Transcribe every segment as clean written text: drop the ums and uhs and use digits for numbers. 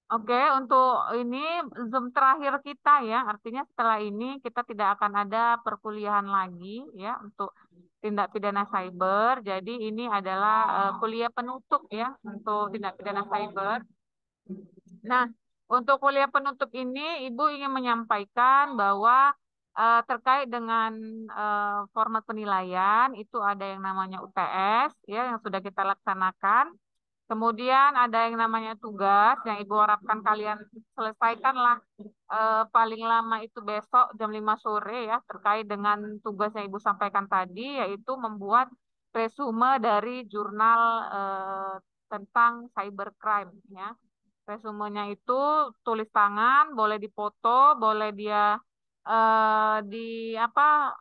Oke, untuk ini Zoom terakhir kita ya, artinya setelah ini kita tidak akan ada perkuliahan lagi ya untuk tindak pidana cyber. Jadi ini adalah kuliah penutup ya untuk tindak pidana cyber. Nah, untuk kuliah penutup ini, Ibu ingin menyampaikan bahwa terkait dengan format penilaian itu ada yang namanya UTS ya yang sudah kita laksanakan. Kemudian ada yang namanya tugas yang Ibu harapkan kalian selesaikanlah paling lama itu besok jam 5 sore ya terkait dengan tugas yang Ibu sampaikan tadi yaitu membuat resume dari jurnal tentang cybercrime ya. Resumenya itu tulis tangan, boleh dipoto, boleh dia di apa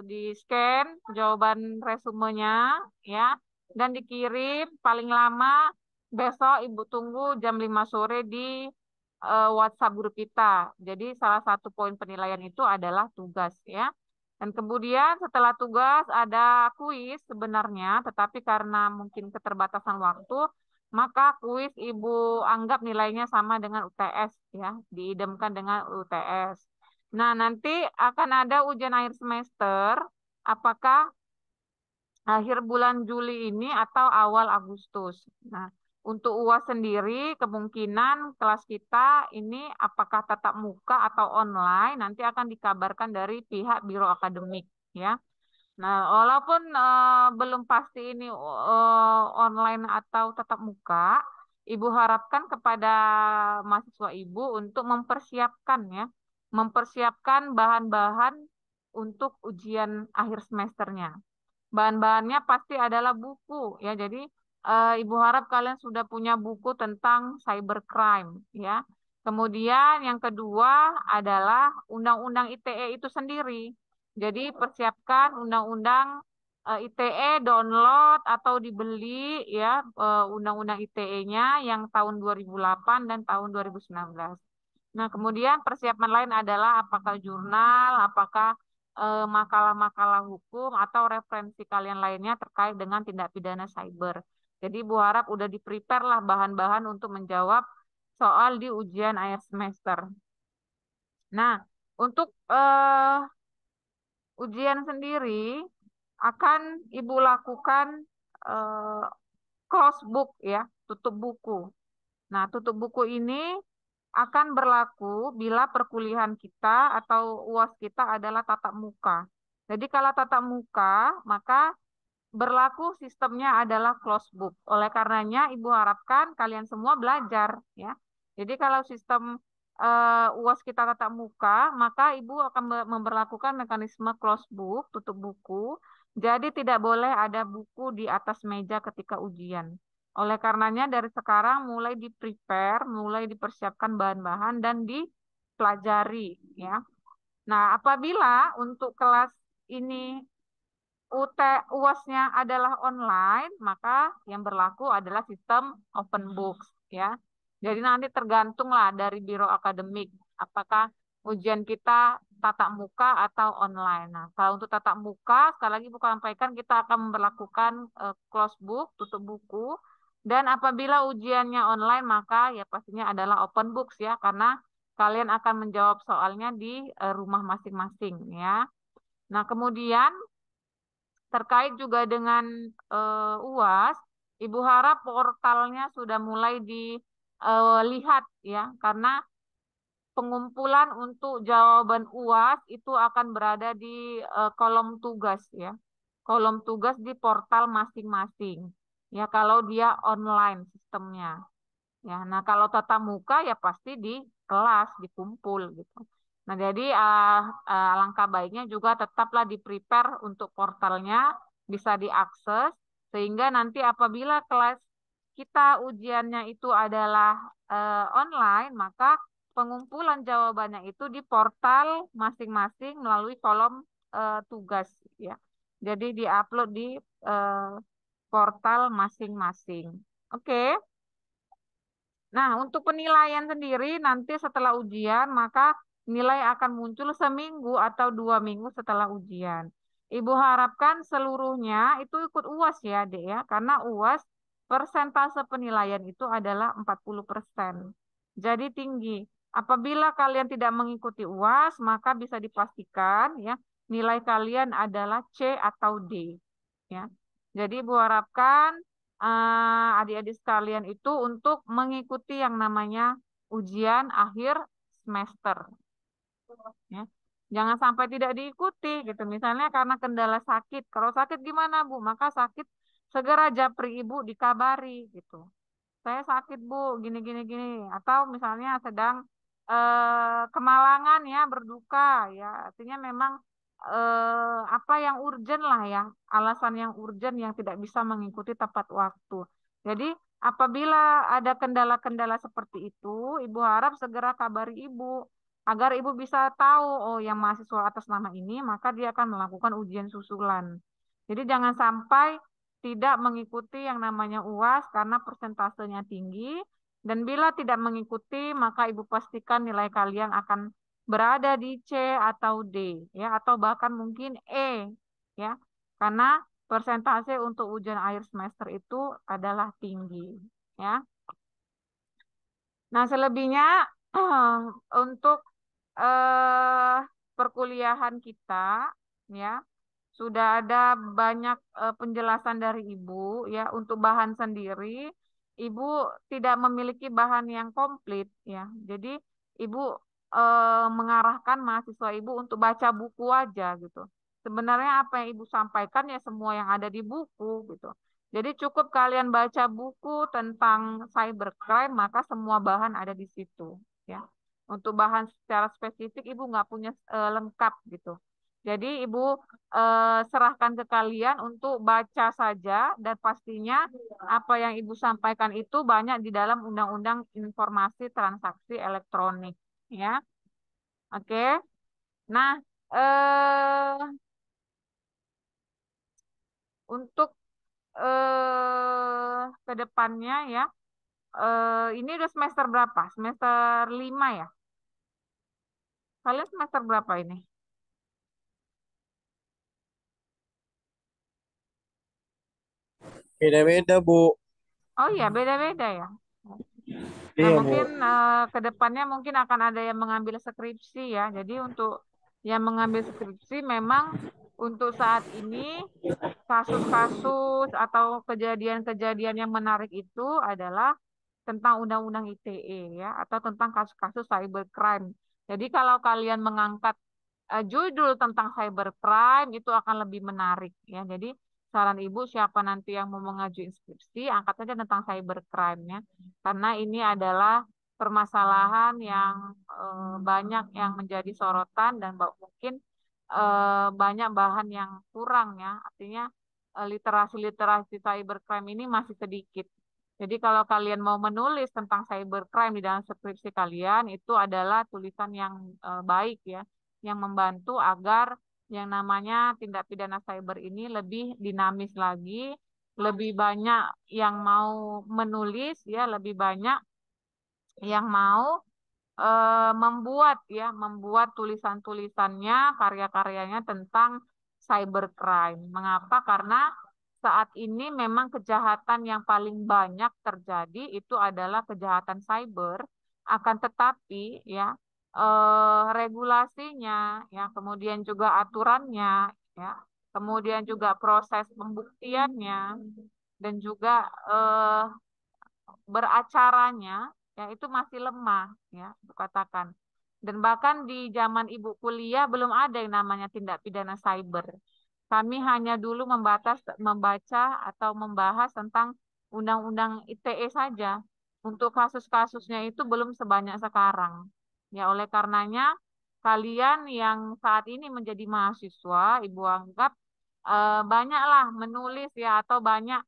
di scan jawaban resumenya ya dan dikirim paling lama besok Ibu tunggu jam 5 sore di WhatsApp grup kita. Jadi salah satu poin penilaian itu adalah tugas ya. Dan kemudian setelah tugas ada kuis sebenarnya, tetapi karena mungkin keterbatasan waktu, maka kuis Ibu anggap nilainya sama dengan UTS ya, diidamkan dengan UTS. Nah, nanti akan ada ujian akhir semester, apakah akhir bulan Juli ini atau awal Agustus. Nah, untuk UAS sendiri kemungkinan kelas kita ini apakah tatap muka atau online nanti akan dikabarkan dari pihak Biro Akademik ya. Nah, walaupun belum pasti ini online atau tatap muka, Ibu harapkan kepada mahasiswa Ibu untuk mempersiapkan ya, mempersiapkan bahan-bahan untuk ujian akhir semesternya. Bahan-bahannya pasti adalah buku ya. Jadi Ibu harap kalian sudah punya buku tentang cybercrime ya. Kemudian yang kedua adalah Undang-Undang ITE itu sendiri. Jadi persiapkan Undang-Undang ITE download atau dibeli ya Undang-Undang ITE-nya yang tahun 2008 dan tahun 2019. Nah, kemudian persiapan lain adalah apakah jurnal, apakah makalah-makalah hukum atau referensi kalian lainnya terkait dengan tindak pidana cyber. Jadi Bu harap udah di-prepare lah bahan-bahan untuk menjawab soal di ujian akhir semester. Nah, untuk ujian sendiri akan Ibu lakukan eh, close book ya, tutup buku. Nah, tutup buku ini akan berlaku bila perkuliahan kita atau UAS kita adalah tatap muka. Jadi kalau tatap muka, maka berlaku sistemnya adalah closed book. Oleh karenanya, Ibu harapkan kalian semua belajar ya. Jadi kalau sistem UAS kita tatap muka, maka Ibu akan memberlakukan mekanisme closed book, tutup buku. Jadi tidak boleh ada buku di atas meja ketika ujian. Oleh karenanya dari sekarang mulai di-prepare, mulai dipersiapkan bahan-bahan dan dipelajari ya. Nah, apabila untuk kelas ini UAS-nya adalah online, maka yang berlaku adalah sistem open books ya. Jadi nanti tergantunglah dari Biro Akademik apakah ujian kita tatap muka atau online. Nah, kalau untuk tatap muka, sekali lagi bukan sampaikan kita akan memperlakukan close book, tutup buku. Dan apabila ujiannya online, maka ya pastinya adalah open books ya, karena kalian akan menjawab soalnya di rumah masing-masing ya. Nah, kemudian terkait juga dengan UAS, Ibu harap portalnya sudah mulai dilihat ya, karena pengumpulan untuk jawaban UAS itu akan berada di kolom tugas ya, kolom tugas di portal masing-masing. Ya, kalau dia online sistemnya. Ya, nah kalau tatap muka ya pasti di kelas, dikumpul gitu. Nah, jadi alangkah baiknya juga tetaplah di-prepare untuk portalnya bisa diakses sehingga nanti apabila kelas kita ujiannya itu adalah online, maka pengumpulan jawabannya itu di portal masing-masing melalui kolom tugas ya. Jadi diupload di eh, portal masing-masing. Oke. Nah, untuk penilaian sendiri nanti setelah ujian, maka nilai akan muncul seminggu atau 2 minggu setelah ujian. Ibu harapkan seluruhnya itu ikut UAS ya, Dek ya, karena UAS persentase penilaian itu adalah 40%. jadi tinggi. Apabila kalian tidak mengikuti UAS, maka bisa dipastikan ya nilai kalian adalah C atau D. Ya. Jadi Ibu harapkan adik-adik sekalian itu untuk mengikuti yang namanya ujian akhir semester. Ya. Jangan sampai tidak diikuti gitu. Misalnya karena kendala sakit. Kalau sakit gimana Bu? Maka sakit segera japri ibu dikabari gitu. Saya sakit Bu, gini gini gini. Atau misalnya sedang kemalangan ya, berduka ya. Artinya memang apa yang urgent lah ya, alasan yang urgent yang tidak bisa mengikuti tepat waktu. Jadi apabila ada kendala-kendala seperti itu, Ibu harap segera kabari Ibu agar Ibu bisa tahu oh yang mahasiswa atas nama ini, maka dia akan melakukan ujian susulan. Jadi jangan sampai tidak mengikuti yang namanya UAS karena persentasenya tinggi dan bila tidak mengikuti maka Ibu pastikan nilai kalian akan berada di C atau D ya atau bahkan mungkin E ya. Karena persentase untuk ujian akhir semester itu adalah tinggi ya. Nah, selebihnya untuk eh, perkuliahan kita ya sudah ada banyak penjelasan dari Ibu ya untuk bahan sendiri. Ibu tidak memiliki bahan yang komplit ya. Jadi Ibu mengarahkan mahasiswa Ibu untuk baca buku aja gitu. Sebenarnya apa yang Ibu sampaikan ya semua yang ada di buku gitu. Jadi cukup kalian baca buku tentang cybercrime maka semua bahan ada di situ ya. Untuk bahan secara spesifik Ibu nggak punya lengkap gitu. Jadi Ibu serahkan ke kalian untuk baca saja dan pastinya apa yang Ibu sampaikan itu banyak di dalam Undang-Undang Informasi Transaksi Elektronik ya. Oke. Nah, untuk ke depannya ya ini udah semester berapa? Semester 5 ya? Kalian semester berapa ini? Beda-beda, Bu. Oh iya, beda-beda ya. Nah, Iya, mungkin Bu. ke depannya mungkin akan ada yang mengambil skripsi ya. Jadi untuk yang mengambil skripsi memang untuk saat ini kasus-kasus atau kejadian-kejadian yang menarik itu adalah tentang Undang-Undang ITE ya atau tentang kasus-kasus cybercrime. Jadi kalau kalian mengangkat judul tentang cybercrime itu akan lebih menarik ya. Jadi saran Ibu siapa nanti yang mau mengajukan skripsi angkat aja tentang cybercrime ya. Karena ini adalah permasalahan yang banyak yang menjadi sorotan dan mungkin banyak bahan yang kurang ya. Artinya literasi-literasi cybercrime ini masih sedikit. Jadi kalau kalian mau menulis tentang cybercrime di dalam skripsi kalian itu adalah tulisan yang baik ya, yang membantu agar yang namanya tindak pidana cyber ini lebih dinamis lagi, lebih banyak yang mau menulis ya, lebih banyak yang mau membuat ya, membuat tulisan-tulisannya, karya-karyanya tentang cybercrime. Mengapa? Karena saat ini memang kejahatan yang paling banyak terjadi itu adalah kejahatan cyber. Akan tetapi ya regulasinya, ya kemudian juga aturannya, ya kemudian juga proses pembuktiannya dan juga eh, beracaranya ya itu masih lemah ya aku katakan dan bahkan di zaman ibu kuliah belum ada yang namanya tindak pidana cyber. Kami hanya dulu membaca atau membahas tentang undang-undang ITE saja. Untuk kasus-kasusnya itu belum sebanyak sekarang. Ya oleh karenanya kalian yang saat ini menjadi mahasiswa ibu anggap banyaklah menulis ya atau banyak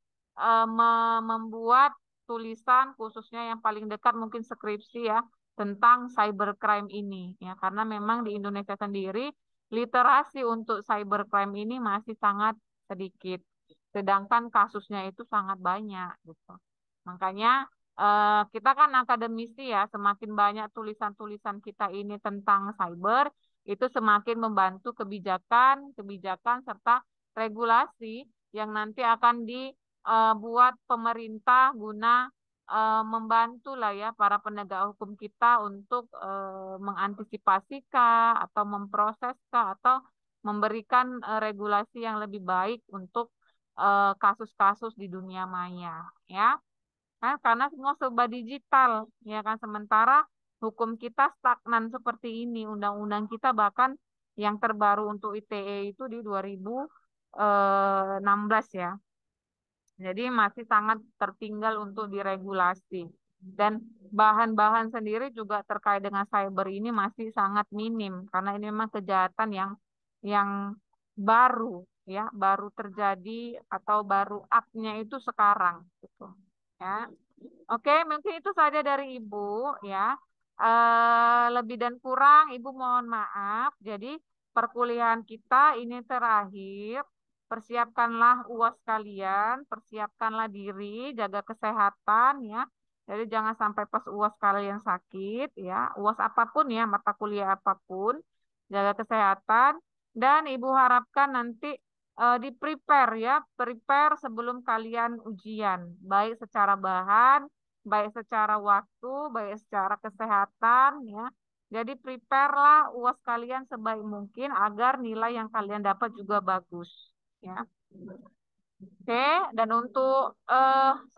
membuat tulisan khususnya yang paling dekat mungkin skripsi ya tentang cybercrime ini ya karena memang di Indonesia sendiri literasi untuk cybercrime ini masih sangat sedikit sedangkan kasusnya itu sangat banyak gitu. Makanya kita kan akademisi ya semakin banyak tulisan-tulisan kita ini tentang cyber itu semakin membantu kebijakan serta regulasi yang nanti akan dibuat pemerintah guna membantu lah ya para penegak hukum kita untuk mengantisipasi kah atau memproses kah atau memberikan regulasi yang lebih baik untuk kasus-kasus di dunia maya ya. Kan karena semua serba digital, ya kan. Sementara hukum kita stagnan seperti ini. Undang-undang kita bahkan yang terbaru untuk ITE itu di 2016 ya. Jadi masih sangat tertinggal untuk diregulasi. Dan bahan-bahan sendiri juga terkait dengan cyber ini masih sangat minim karena ini memang kejahatan yang baru ya, baru terjadi atau baru up-nya itu sekarang gitu. Ya. Oke, mungkin itu saja dari Ibu ya. Lebih dan kurang Ibu mohon maaf. Jadi perkuliahan kita ini terakhir. Persiapkanlah UAS kalian, persiapkanlah diri, jaga kesehatan ya. Jadi jangan sampai pas UAS kalian sakit ya. UAS apapun ya, mata kuliah apapun, jaga kesehatan. Dan Ibu harapkan nanti di prepare ya, prepare sebelum kalian ujian, baik secara bahan, baik secara waktu, baik secara kesehatan ya. Jadi prepare lah UAS kalian sebaik mungkin agar nilai yang kalian dapat juga bagus ya. Oke, dan untuk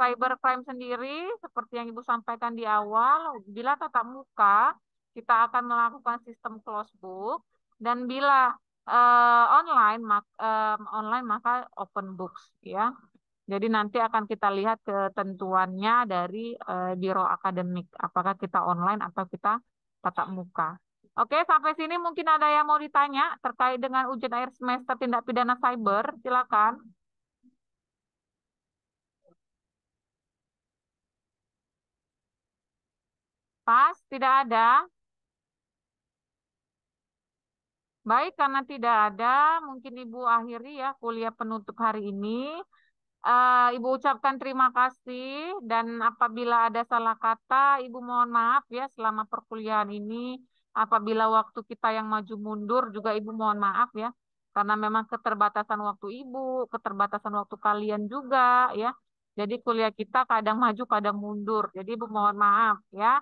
cybercrime sendiri, seperti yang Ibu sampaikan di awal, bila tatap muka, kita akan melakukan sistem closed book, dan bila online maka open books ya. Jadi nanti akan kita lihat ketentuannya dari Biro Akademik, apakah kita online atau kita tatap muka. Oke, sampai sini mungkin ada yang mau ditanya terkait dengan ujian akhir semester tindak pidana cyber, silakan. Pas, tidak ada. Baik, karena tidak ada, mungkin Ibu akhiri ya kuliah penutup hari ini. Ibu ucapkan terima kasih dan apabila ada salah kata, Ibu mohon maaf ya selama perkuliahan ini. Apabila waktu kita yang maju mundur juga Ibu mohon maaf ya. Karena memang keterbatasan waktu Ibu, keterbatasan waktu kalian juga ya. Jadi kuliah kita kadang maju, kadang mundur. Jadi Ibu mohon maaf ya.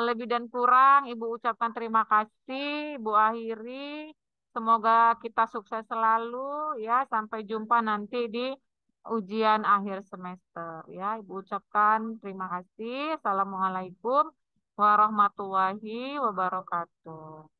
Lebih dan kurang Ibu ucapkan terima kasih, Ibu akhiri. Semoga kita sukses selalu ya. Sampai jumpa nanti di ujian akhir semester ya. Ibu ucapkan terima kasih. Assalamualaikum warahmatullahi wabarakatuh.